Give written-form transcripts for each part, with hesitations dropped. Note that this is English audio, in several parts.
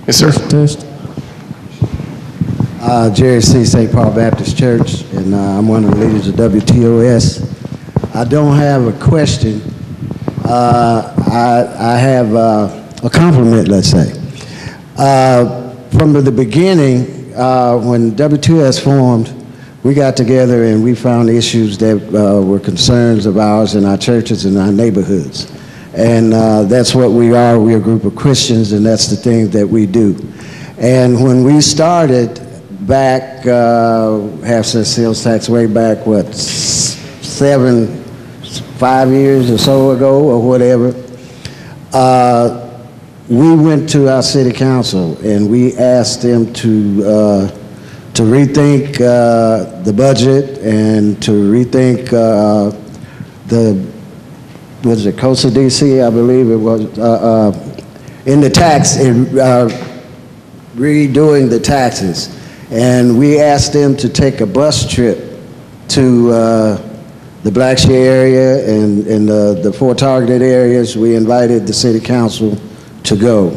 Yes, sir. Test. Jerry C. St. Paul Baptist Church, and I'm one of the leaders of WTOS. I don't have a question. I have a compliment, let's say. From the beginning, when WTOS formed, we got together and we found issues that were concerns of ours in our churches and our neighborhoods. And that's what we are. We're a group of Christians, and that's the thing that we do. And when we started back, half cent sales tax way back, what, 5 years or so ago or whatever, we went to our city council and we asked them to rethink the budget and to rethink was it Coastal DC, I believe it was, in the tax, redoing the taxes. And we asked them to take a bus trip to the Blackshear area and the 4 targeted areas. We invited the city council to go.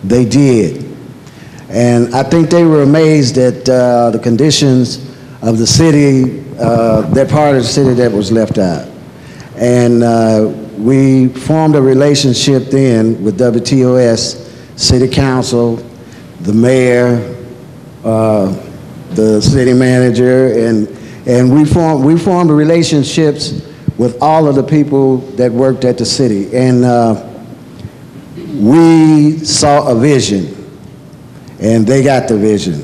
They did. And I think they were amazed at the conditions of the city, that part of the city that was left out. And we formed a relationship then with WTOS, city council, the mayor, the city manager, and we formed relationships with all of the people that worked at the city. And we saw a vision, and they got the vision.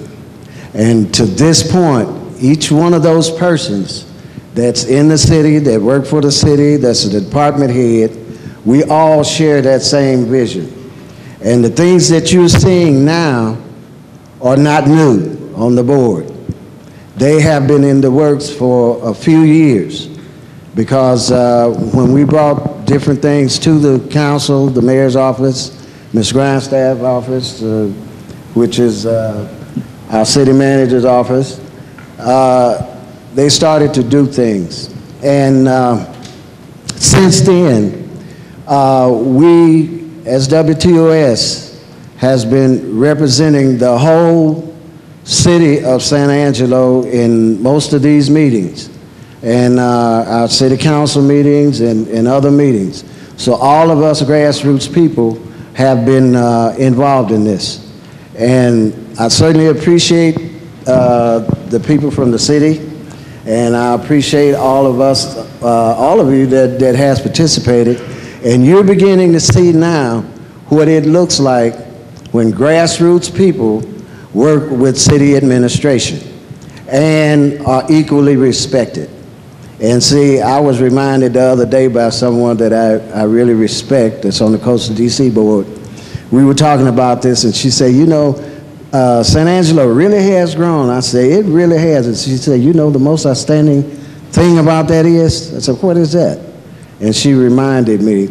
And to this point, each one of those persons that's in the city, that work for the city, that's a department head, we all share that same vision. And the things that you're seeing now are not new on the board. They have been in the works for a few years, because when we brought different things to the council, the mayor's office, Ms. Grindstaff's office, which is our city manager's office, they started to do things. And since then, we, as WTOS, has been representing the whole city of San Angelo in most of these meetings, and our city council meetings and other meetings. So all of us grassroots people have been involved in this. And I certainly appreciate the people from the city, and I appreciate all of us, all of you that has participated. And you're beginning to see now what it looks like when grassroots people work with city administration and are equally respected. And see, I was reminded the other day by someone that I really respect that's on the Coastal DC board. We were talking about this, and she said, you know, San Angelo really has grown. I said, it really has. And she said, you know, the most outstanding thing about that is? I said, what is that? And she reminded me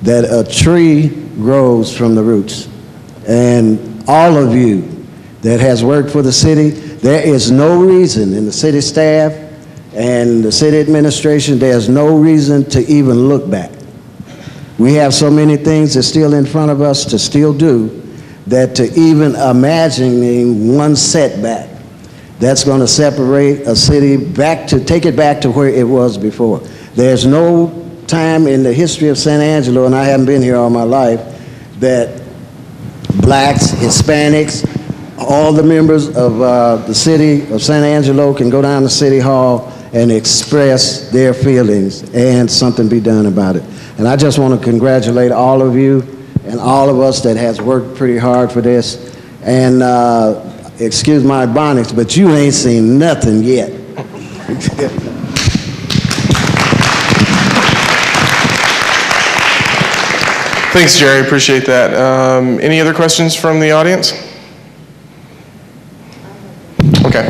that a tree grows from the roots. And all of you that has worked for the city, there is no reason in the city staff and the city administration, there's no reason to even look back. We have so many things that's still in front of us to still do, that to even imagining one setback that's going to separate a city back to, take it back to where it was before. There's no time in the history of San Angelo, and I haven't been here all my life, that blacks, Hispanics, all the members of the city of San Angelo can go down to City Hall and express their feelings and something be done about it. And I just want to congratulate all of you and all of us that has worked pretty hard for this. And excuse my bonics, but you ain't seen nothing yet. Thanks, Jerry. Appreciate that. Any other questions from the audience? Okay.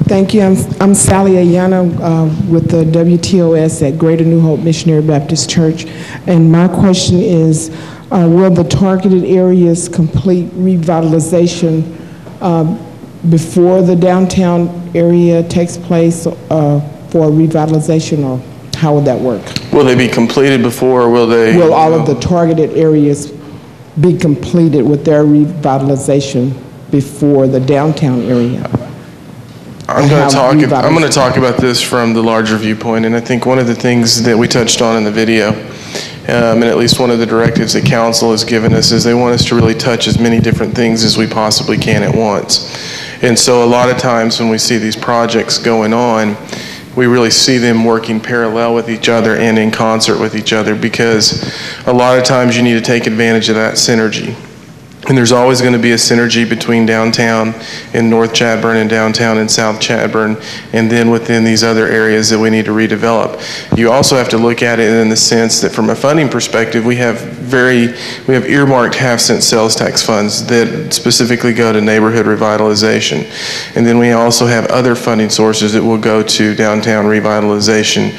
Thank you. I'm Sally Ayana with the WTOS at Greater New Hope Missionary Baptist Church. And my question is, will the targeted areas complete revitalization before the downtown area takes place for revitalization, or how would that work? Will they be completed before, or will they? Will all of the targeted areas be completed with their revitalization before the downtown area? I'm going to talk about this from the larger viewpoint, and I think one of the things that we touched on in the video, and at least one of the directives that council has given us, is they want us to really touch as many different things as we possibly can at once. And so a lot of times when we see these projects going on, we really see them working parallel with each other and in concert with each other, because a lot of times you need to take advantage of that synergy. And there's always going to be a synergy between downtown and North Chadbourn and downtown and South Chadbourn, and then within these other areas that we need to redevelop. You also have to look at it in the sense that from a funding perspective, we have earmarked half-cent sales tax funds that specifically go to neighborhood revitalization. And then we also have other funding sources that will go to downtown revitalization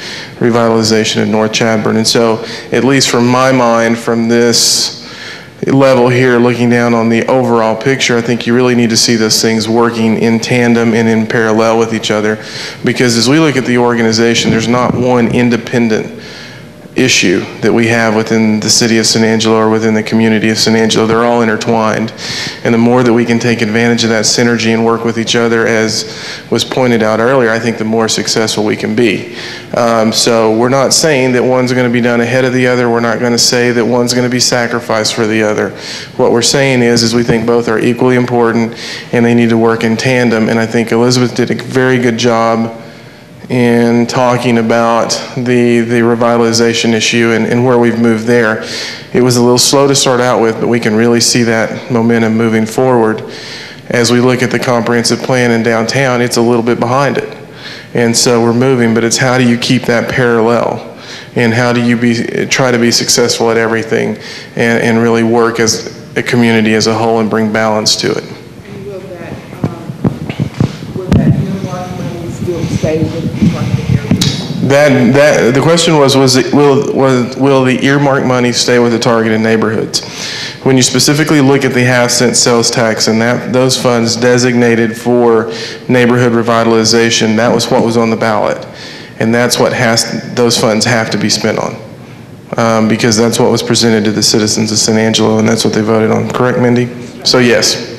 in North Chadbourn. And so, at least from my mind, from this level here, looking down on the overall picture, I think you really need to see those things working in tandem and in parallel with each other, because as we look at the organization, there's not one independent issue that we have within the city of San Angelo or within the community of San Angelo. They're all intertwined, and the more that we can take advantage of that synergy and work with each other, as was pointed out earlier, I think the more successful we can be. So we're not saying that one's going to be done ahead of the other. We're not going to say that one's going to be sacrificed for the other. What we're saying is we think both are equally important and they need to work in tandem, and I think Elizabeth did a very good job in talking about the revitalization issue and where we've moved there. It was a little slow to start out with, but we can really see that momentum moving forward. As we look at the comprehensive plan in downtown, it's a little bit behind it. And so we're moving, but it's how do you keep that parallel? And how do you try to be successful at everything and really work as a community as a whole and bring balance to it? Will that earmark money still stay with the targeted areas? The question was will the earmark money stay with the targeted neighborhoods? When you specifically look at the half-cent sales tax and those funds designated for neighborhood revitalization, that was what was on the ballot. And that's what those funds have to be spent on, because that's what was presented to the citizens of San Angelo, and that's what they voted on. Correct, Mindy? So yes.